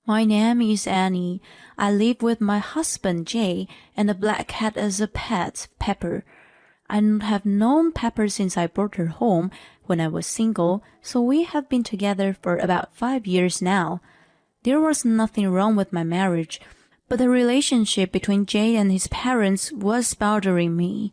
My name is Annie. I live with my husband, Jay, and a black cat as a pet, Pepper. I have known Pepper since I brought her home when I was single, so we have been together for about 5 years now. There was nothing wrong with my marriage, but the relationship between Jay and his parents was bothering me.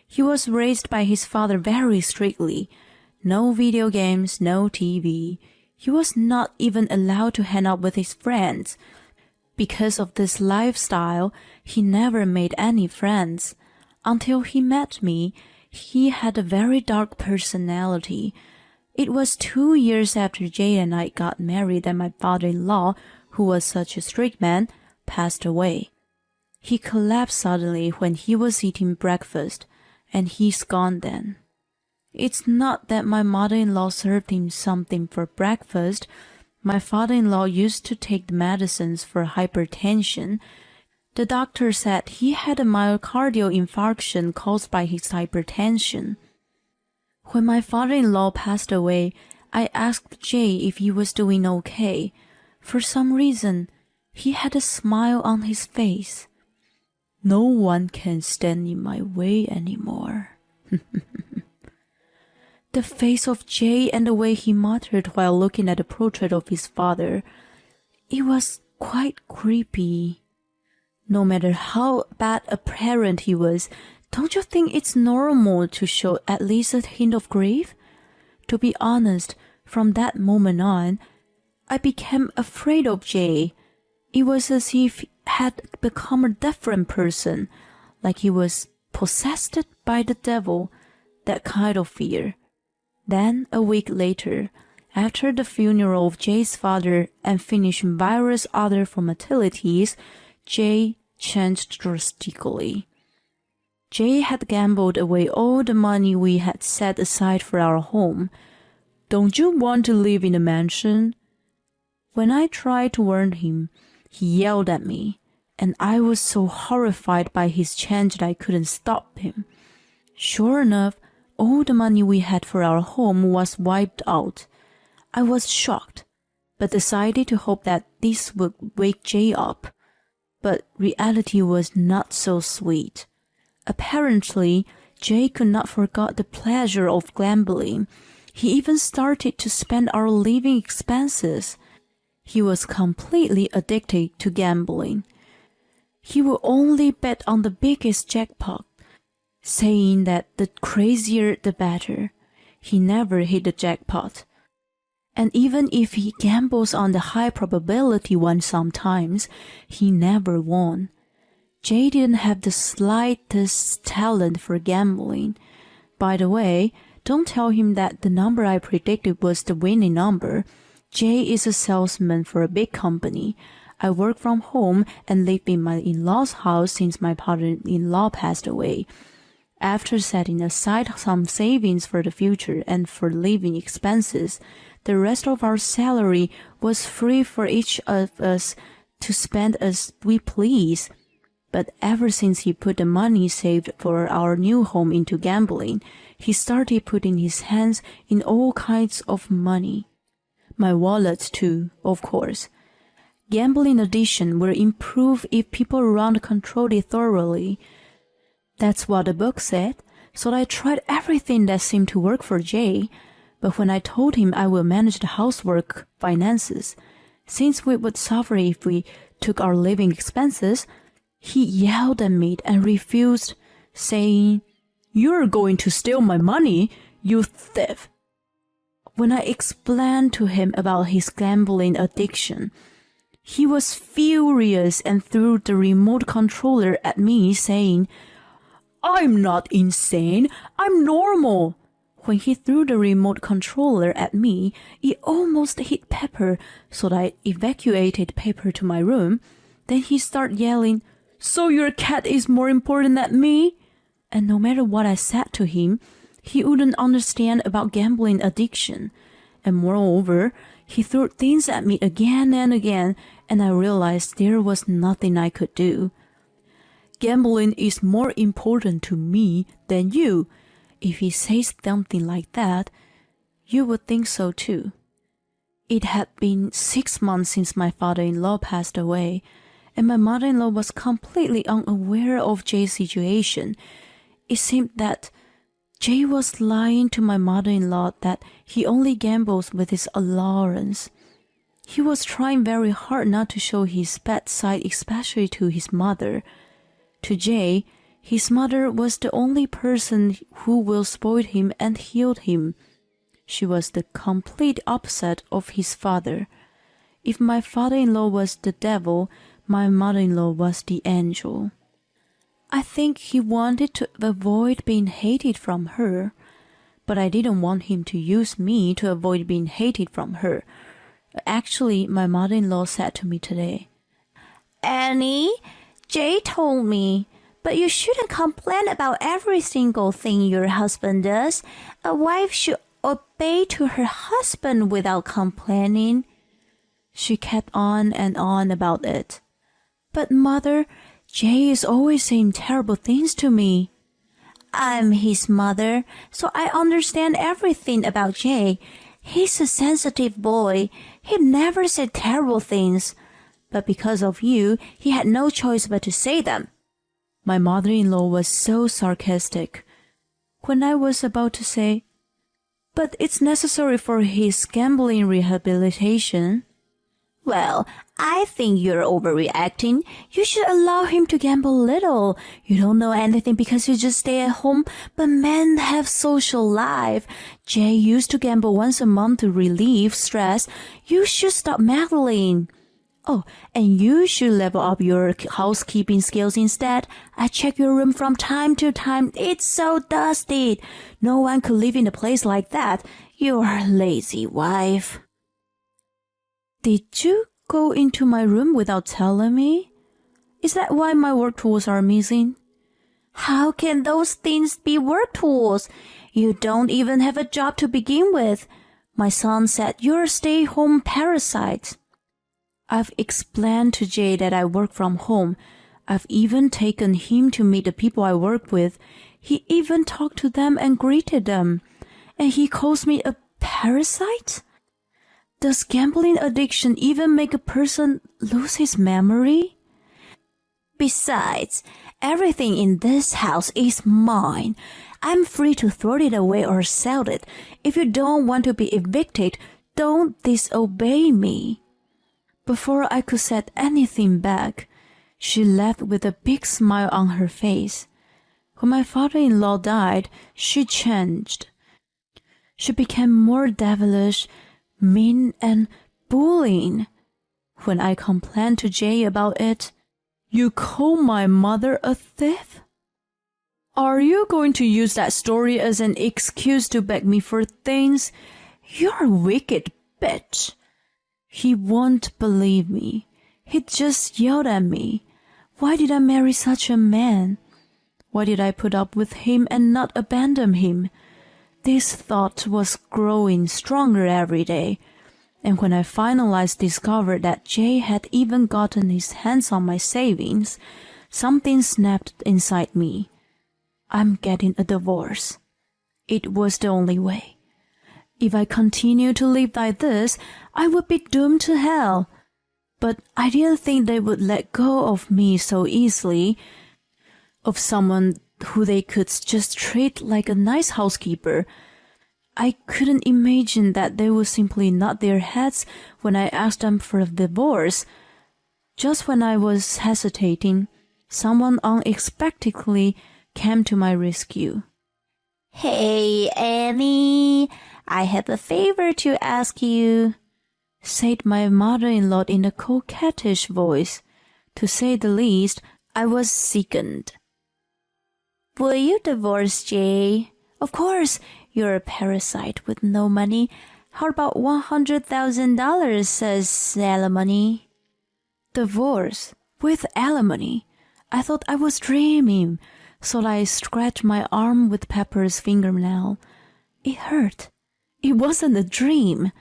He was raised by his father very strictly. No video games, no TV. He was not even allowed to hang out with his friends. Because of this lifestyle, he never made any friends. Until he met me, he had a very dark personality. It was 2 years after Jay and I got married that my father-in-law, who was such a strict man, passed away. He collapsed suddenly when he was eating breakfast, and he's gone then. It's not that my mother-in-law served him something for breakfast. My father-in-law used to take the medicines for hypertension. The doctor said he had a myocardial infarction caused by his hypertension. When my father-in-law passed away, I asked Jay if he was doing okay. For some reason, he had a smile on his face. No one can stand in my way anymore. The face of Jay and the way he muttered while looking at the portrait of his father, it was quite creepy. No matter how bad a parent he was, don't you think it's normal to show at least a hint of grief? To be honest, from that moment on, I became afraid of Jay. It was as if he had become a different person, like he was possessed by the devil, that kind of fear. Then, a week later, after the funeral of Jay's father and finishing various other formalities, Jay changed drastically. Jay had gambled away all the money we had set aside for our home. Don't you want to live in a mansion? When I tried to warn him, he yelled at me, and I was so horrified by his change that I couldn't stop him. Sure enough, all the money we had for our home was wiped out. I was shocked, but decided to hope that this would wake Jay up. But reality was not so sweet. Apparently, Jay could not forget the pleasure of gambling. He even started to spend our living expenses. He was completely addicted to gambling. He would only bet on the biggest jackpot, saying that the crazier the better. He never hit the jackpot. And even if he gambles on the high probability one sometimes, he never won. Jay didn't have the slightest talent for gambling. By the way, don't tell him that the number I predicted was the winning number. Jay is a salesman for a big company. I work from home and live in my in-law's house since my father-in-law passed away. After setting aside some savings for the future and for living expenses, the rest of our salary was free for each of us to spend as we please. But ever since he put the money saved for our new home into gambling, he started putting his hands in all kinds of money. My wallet too, of course. Gambling addiction will improve if people around control it thoroughly. That's what the book said, so I tried everything that seemed to work for Jay. But when I told him I will manage the housework finances, since we would suffer if we took our living expenses, he yelled at me and refused, saying, "You're going to steal my money, you thief." When I explained to him about his gambling addiction, he was furious and threw the remote controller at me, saying, "I'm not insane, I'm normal." When he threw the remote controller at me, it almost hit Pepper, so that I evacuated Pepper to my room. Then he started yelling, "So your cat is more important than me?" And no matter what I said to him, he wouldn't understand about gambling addiction. And moreover, he threw things at me again and again, and I realized there was nothing I could do. "Gambling is more important to me than you." If he says something like that, you would think so too. It had been 6 months since my father-in-law passed away, and my mother-in-law was completely unaware of Jay's situation. It seemed that Jay was lying to my mother-in-law that he only gambles with his allowance. He was trying very hard not to show his bad side, especially to his mother. To Jay, his mother was the only person who will spoil him and heal him. She was the complete opposite of his father. If my father-in-law was the devil, my mother-in-law was the angel. I think he wanted to avoid being hated from her, but I didn't want him to use me to avoid being hated from her. Actually, my mother-in-law said to me today, "Annie, Jay told me, but you shouldn't complain about every single thing your husband does. A wife should obey to her husband without complaining." She kept on and on about it. "But mother, Jay is always saying terrible things to me." "I'm his mother, so I understand everything about Jay. He's a sensitive boy. He never said terrible things. But because of you, he had no choice but to say them." My mother-in-law was so sarcastic. When I was about to say, "But it's necessary for his gambling rehabilitation." "Well, I think you're overreacting. You should allow him to gamble a little. You don't know anything because you just stay at home, but men have social life. Jay used to gamble once a month to relieve stress. You should stop meddling." "Oh, and you should level up your housekeeping skills instead. I check your room from time to time. It's so dusty. No one could live in a place like that. You're a lazy wife." "Did you go into my room without telling me? Is that why my work tools are missing?" "How can those things be work tools? You don't even have a job to begin with. My son said you're a stay-home parasite." I've explained to Jay that I work from home. I've even taken him to meet the people I work with. He even talked to them and greeted them. And he calls me a parasite? Does gambling addiction even make a person lose his memory? "Besides, everything in this house is mine. I'm free to throw it away or sell it. If you don't want to be evicted, don't disobey me." Before I could say anything back, she left with a big smile on her face. When my father-in-law died, she changed. She became more devilish, mean, and bullying. When I complained to Jay about it, "You call my mother a thief? Are you going to use that story as an excuse to beg me for things? You're a wicked bitch." He won't believe me. He just yelled at me. Why did I marry such a man? Why did I put up with him and not abandon him? This thought was growing stronger every day. And when I finally discovered that Jay had even gotten his hands on my savings, something snapped inside me. I'm getting a divorce. It was the only way. If I continued to live like this, I would be doomed to hell. But I didn't think they would let go of me so easily, of someone who they could just treat like a nice housekeeper. I couldn't imagine that they would simply nod their heads when I asked them for a divorce. Just when I was hesitating, someone unexpectedly came to my rescue. "Hey, Annie, I have a favor to ask you," said my mother-in-law in a coquettish voice. To say the least, I was sickened. "Will you divorce Jay? Of course, you're a parasite with no money. How about $100,000 as alimony?" Divorce? With alimony? I thought I was dreaming, so I scratched my arm with Pepper's fingernail. It hurt. It wasn't a dream.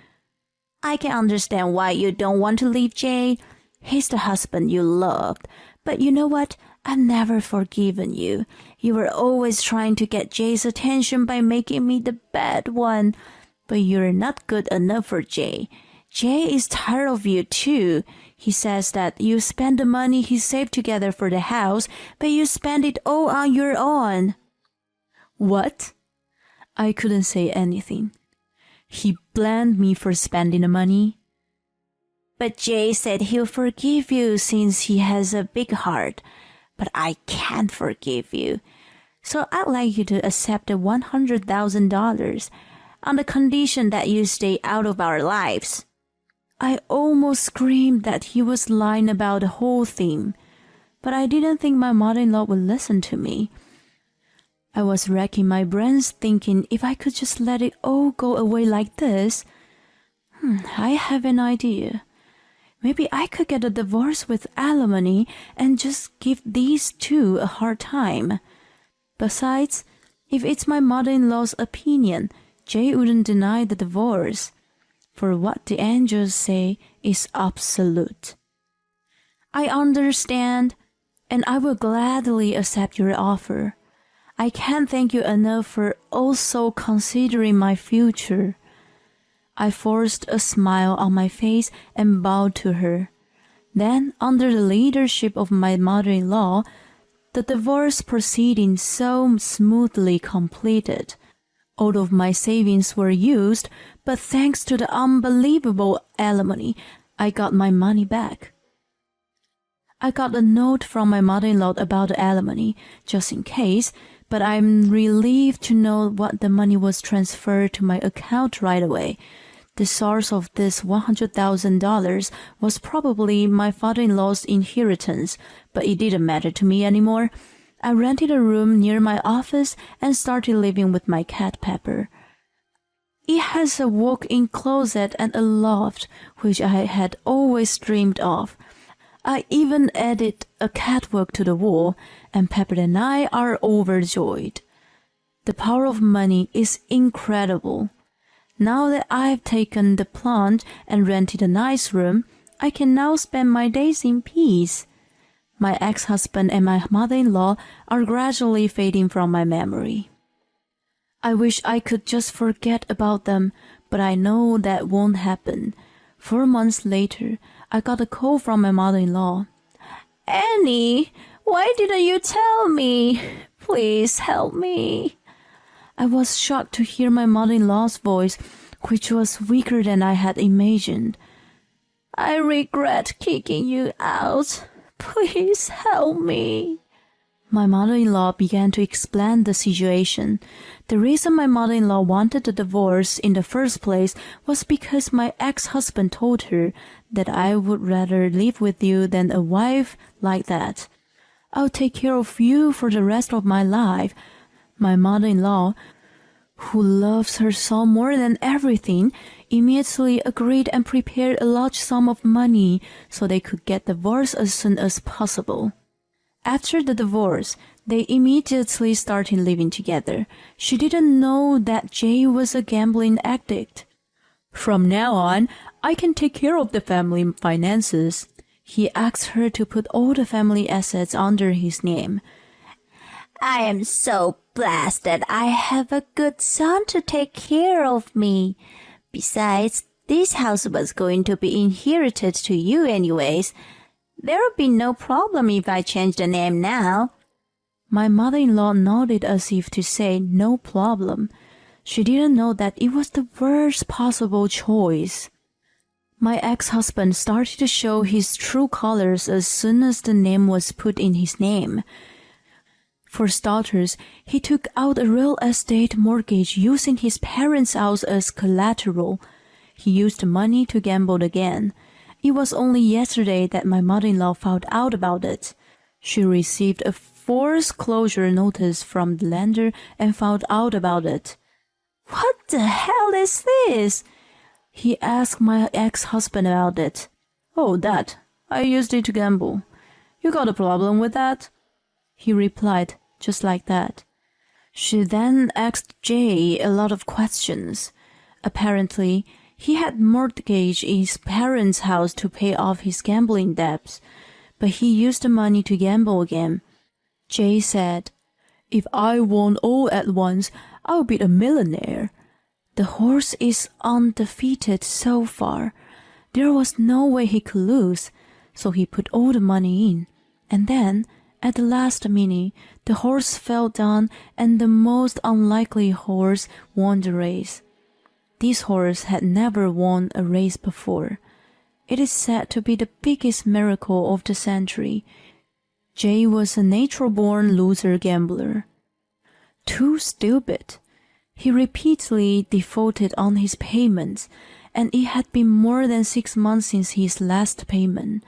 "I can understand why you don't want to leave Jay. He's the husband you loved. But you know what? I've never forgiven you. You were always trying to get Jay's attention by making me the bad one. But you're not good enough for Jay. Jay is tired of you too. He says that you spend the money he saved together for the house, but you spend it all on your own. What? I couldn't say anything. He blamed me for spending the money. But Jay said he'll forgive you since he has a big heart. But I can't forgive you. So I'd like you to accept the $100,000 on the condition that you stay out of our lives. I almost screamed that he was lying about the whole thing, but I didn't think my mother-in-law would listen to me. I was racking my brains thinking if I could just let it all go away like this. I have an idea. Maybe I could get a divorce with alimony and just give these two a hard time. Besides, if it's my mother-in-law's opinion, Jay wouldn't deny the divorce. For what the angels say is absolute. I understand, and I will gladly accept your offer. I can't thank you enough for also considering my future. I forced a smile on my face and bowed to her. Then, under the leadership of my mother-in-law, the divorce proceedings so smoothly completed. All of my savings were used, but thanks to the unbelievable alimony, I got my money back. I got a note from my mother-in-law about the alimony, just in case, but I'm relieved to know what the money was transferred to my account right away. The source of this $100,000 was probably my father-in-law's inheritance, but it didn't matter to me anymore. I rented a room near my office and started living with my cat Pepper. It has a walk-in closet and a loft, which I had always dreamed of. I even added a catwalk to the wall, and Pepper and I are overjoyed. The power of money is incredible. Now that I've taken the plunge and rented a nice room, I can now spend my days in peace. My ex-husband and my mother-in-law are gradually fading from my memory. I wish I could just forget about them, but I know that won't happen. 4 months later, I got a call from my mother-in-law. Annie, why didn't you tell me? Please help me. I was shocked to hear my mother-in-law's voice, which was weaker than I had imagined. I regret kicking you out. Please help me. My mother-in-law began to explain the situation. The reason my mother-in-law wanted the divorce in the first place was because my ex-husband told her that I would rather live with you than a wife like that. I'll take care of you for the rest of my life. My mother-in-law, who loves her son more than everything, immediately agreed and prepared a large sum of money so they could get divorced as soon as possible. After the divorce, they immediately started living together. She didn't know that Jay was a gambling addict. From now on, I can take care of the family finances. He asked her to put all the family assets under his name. I am so blessed that I have a good son to take care of me. Besides, this house was going to be inherited to you anyways. There'll be no problem if I change the name now. My mother-in-law nodded as if to say no problem. She didn't know that it was the worst possible choice. My ex-husband started to show his true colors as soon as the name was put in his name. For starters, he took out a real estate mortgage using his parents' house as collateral. He used the money to gamble again. It was only yesterday that my mother-in-law found out about it. She received a forced closure notice from the lender and found out about it. What the hell is this? He asked my ex-husband about it. Oh, that. I used it to gamble. You got a problem with that? He replied, just like that. She then asked Jay a lot of questions. Apparently, he had mortgaged his parents' house to pay off his gambling debts, but he used the money to gamble again. Jay said, "If I won all at once, I'll be a millionaire." The horse is undefeated so far. There was no way he could lose, so he put all the money in. And then, at the last minute, the horse fell down and the most unlikely horse won the race. This horse had never won a race before. It is said to be the biggest miracle of the century. Jay was a natural-born loser gambler. Too stupid. He repeatedly defaulted on his payments, and it had been more than 6 months since his last payment.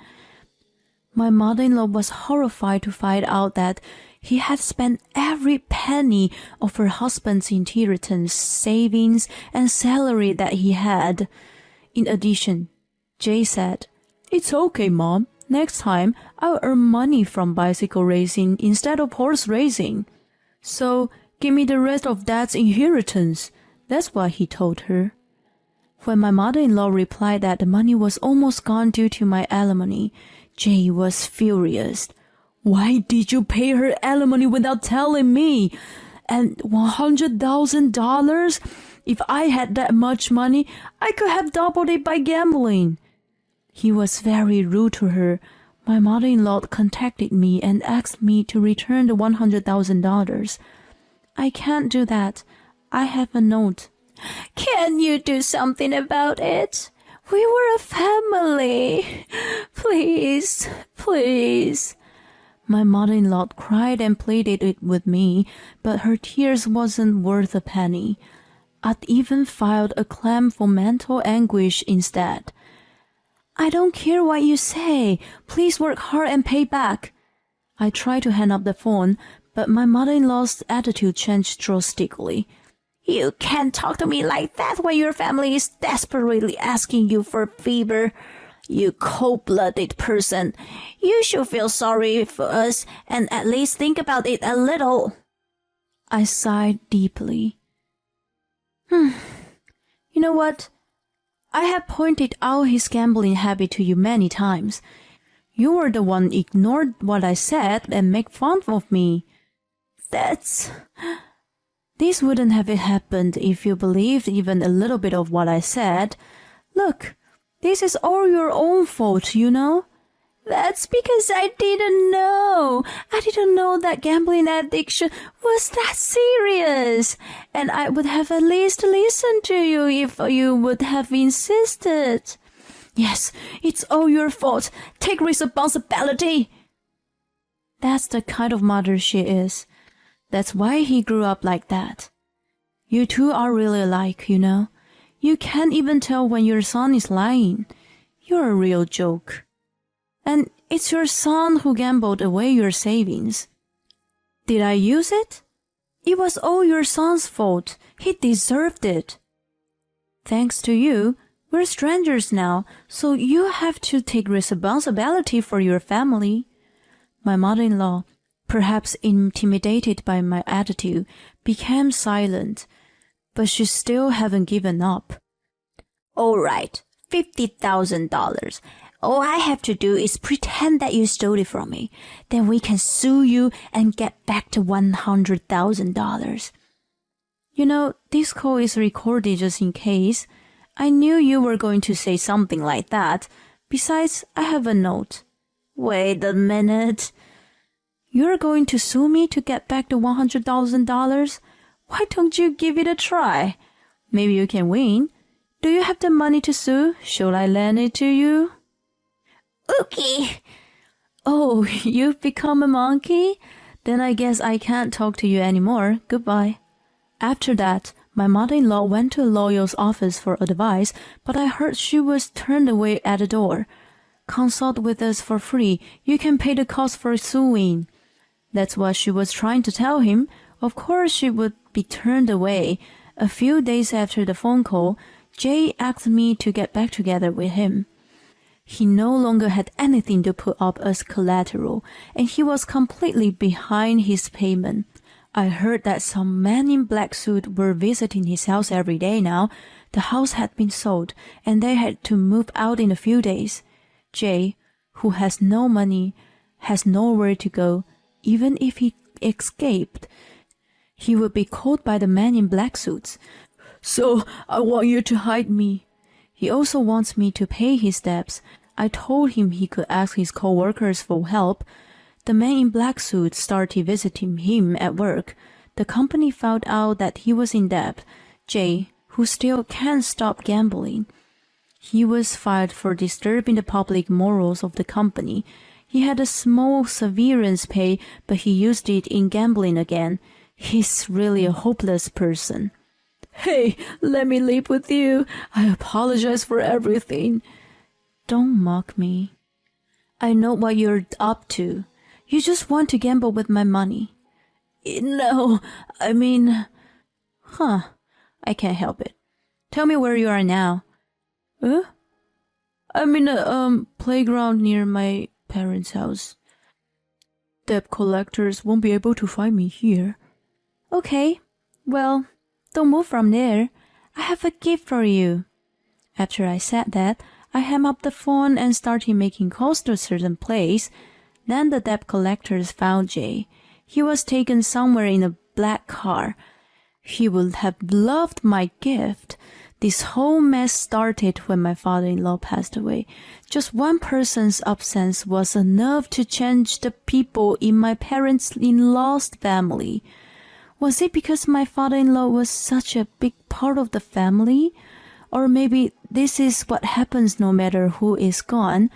My mother-in-law was horrified to find out that he had spent every penny of her husband's inheritance, savings, and salary that he had. In addition, Jay said, "It's okay, Mom. Next time, I'll earn money from bicycle racing instead of horse racing. So, give me the rest of Dad's inheritance." That's what he told her. When my mother-in-law replied that the money was almost gone due to my alimony, Jay was furious. "Why did you pay her alimony without telling me? And $100,000? If I had that much money, I could have doubled it by gambling." He was very rude to her. My mother-in-law contacted me and asked me to return the $100,000. "I can't do that. I have a note." "Can you do something about it? We were a family. Please, please." My mother-in-law cried and pleaded it with me, but her tears wasn't worth a penny. I'd even filed a claim for mental anguish instead. "I don't care what you say. Please work hard and pay back." I tried to hang up the phone, but my mother-in-law's attitude changed drastically. "You can't talk to me like that when your family is desperately asking you for a favor. You cold-blooded person. You should feel sorry for us and at least think about it a little." I sighed deeply. You know what? I have pointed out his gambling habit to you many times. You were the one ignored what I said and make fun of me. This wouldn't have happened if you believed even a little bit of what I said. Look, this is all your own fault, you know? "That's because I didn't know. I didn't know that gambling addiction was that serious. And I would have at least listened to you if you would have insisted." Yes, it's all your fault. Take responsibility. That's the kind of mother she is. That's why he grew up like that. You two are really alike, you know. You can't even tell when your son is lying. You're a real joke. And it's your son who gambled away your savings. Did I use it? It was all your son's fault. He deserved it. Thanks to you, we're strangers now, so you have to take responsibility for your family. My mother-in-law, perhaps intimidated by my attitude, became silent, but she still hadn't given up. "All right, $50,000. All I have to do is pretend that you stole it from me. Then we can sue you and get back to $100,000. You know, this call is recorded just in case. I knew you were going to say something like that. Besides, I have a note." "Wait a minute. You're going to sue me to get back the $100,000? Why don't you give it a try? Maybe you can win. Do you have the money to sue? Shall I lend it to you?" "Okay." "Oh, you've become a monkey? Then I guess I can't talk to you anymore. Goodbye." After that, my mother-in-law went to a lawyer's office for advice, but I heard she was turned away at the door. "Consult with us for free. You can pay the cost for suing." That's what she was trying to tell him. Of course she would be turned away. A few days after the phone call, Jay asked me to get back together with him. He no longer had anything to put up as collateral, and he was completely behind his payment. I heard that some men in black suit were visiting his house every day now. The house had been sold, and they had to move out in a few days. Jay, who has no money, has nowhere to go. Even if he escaped, he would be caught by the men in black suits. "So I want you to hide me." He also wants me to pay his debts. I told him he could ask his co-workers for help. The man in black suit started visiting him at work. The company found out that he was in debt. Jay, who still can't stop gambling. He was fired for disturbing the public morals of the company. He had a small severance pay, but he used it in gambling again. He's really a hopeless person. Hey, let me live with you. I apologize for everything. Don't mock me. I know what you're up to. You just want to gamble with my money. No, I mean... I can't help it. Tell me where you are now. I'm in a playground near my parents' house. Debt collectors won't be able to find me here. Okay, well, don't move from there. I have a gift for you. After I said that, I hung up the phone and started making calls to a certain place. Then the debt collectors found Jay. He was taken somewhere in a black car. He would have loved my gift. This whole mess started when my father-in-law passed away. Just one person's absence was enough to change the people in my parents-in-law's family. Was it because my father-in-law was such a big part of the family? Or maybe this is what happens no matter who is gone.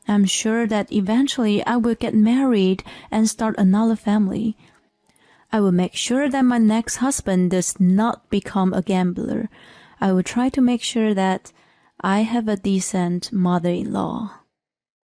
I'm sure that eventually I will get married and start another family. I will make sure that my next husband does not become a gambler. I will try to make sure that I have a decent mother-in-law.